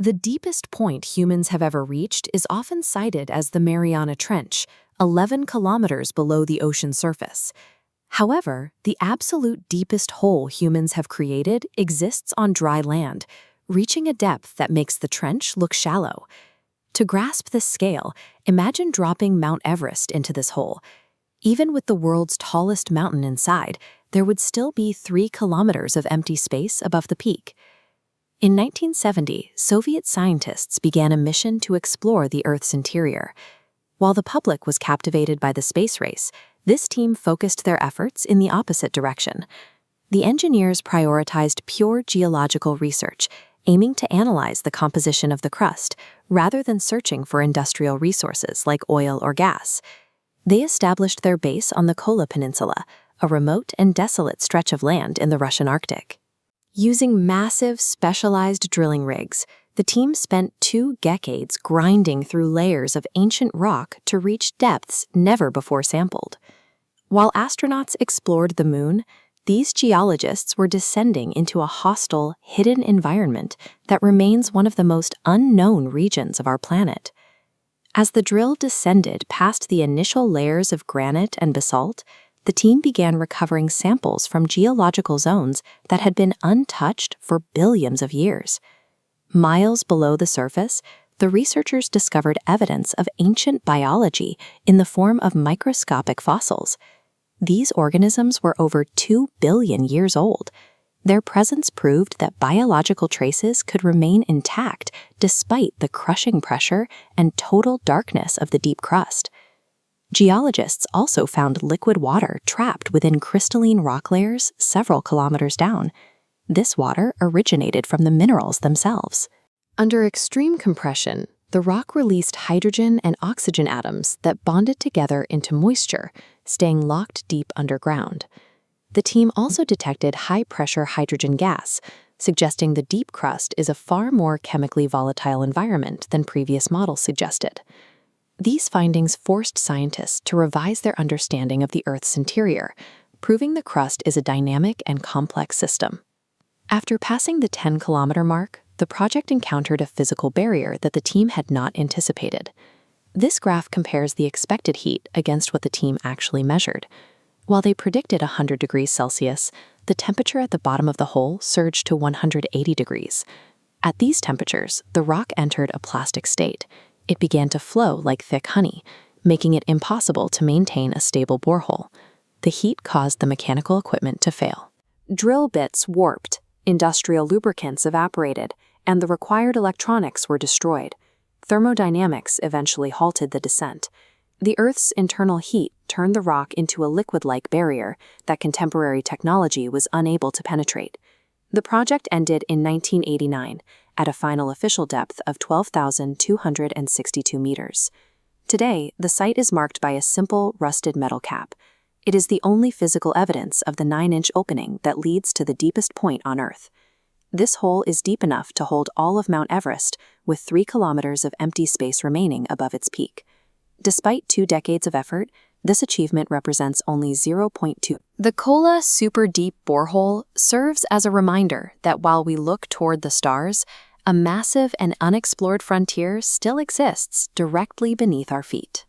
The deepest point humans have ever reached is often cited as the Mariana Trench, 11 kilometers below the ocean surface. However, the absolute deepest hole humans have created exists on dry land, reaching a depth that makes the trench look shallow. To grasp this scale, imagine dropping Mount Everest into this hole. Even with the world's tallest mountain inside, there would still be 3 kilometers of empty space above the peak. In 1970, Soviet scientists began a mission to explore the Earth's interior. While the public was captivated by the space race, this team focused their efforts in the opposite direction. The engineers prioritized pure geological research, aiming to analyze the composition of the crust, rather than searching for industrial resources like oil or gas. They established their base on the Kola Peninsula, a remote and desolate stretch of land in the Russian Arctic. Using massive, specialized drilling rigs, the team spent 2 decades grinding through layers of ancient rock to reach depths never before sampled. While astronauts explored the moon, these geologists were descending into a hostile, hidden environment that remains one of the most unknown regions of our planet. As the drill descended past the initial layers of granite and basalt, the team began recovering samples from geological zones that had been untouched for billions of years. Miles below the surface, the researchers discovered evidence of ancient biology in the form of microscopic fossils. These organisms were over 2 billion years old. Their presence proved that biological traces could remain intact despite the crushing pressure and total darkness of the deep crust. Geologists also found liquid water trapped within crystalline rock layers several kilometers down. This water originated from the minerals themselves. Under extreme compression, the rock released hydrogen and oxygen atoms that bonded together into moisture, staying locked deep underground. The team also detected high-pressure hydrogen gas, suggesting the deep crust is a far more chemically volatile environment than previous models suggested. These findings forced scientists to revise their understanding of the Earth's interior, proving the crust is a dynamic and complex system. After passing the 10-kilometer mark, the project encountered a physical barrier that the team had not anticipated. This graph compares the expected heat against what the team actually measured. While they predicted 100 degrees Celsius, the temperature at the bottom of the hole surged to 180 degrees. At these temperatures, the rock entered a plastic state. It began to flow like thick honey, making it impossible to maintain a stable borehole. The heat caused the mechanical equipment to fail. Drill bits warped, industrial lubricants evaporated, and the required electronics were destroyed. Thermodynamics eventually halted the descent. The Earth's internal heat turned the rock into a liquid-like barrier that contemporary technology was unable to penetrate. The project ended in 1989 at a final official depth of 12,262 meters. Today, the site is marked by a simple, rusted metal cap. It is the only physical evidence of the 9-inch opening that leads to the deepest point on Earth. This hole is deep enough to hold all of Mount Everest, with 3 kilometers of empty space remaining above its peak. Despite 2 decades of effort, this achievement represents only 0.2. The Kola Superdeep Borehole serves as a reminder that while we look toward the stars, a massive and unexplored frontier still exists directly beneath our feet.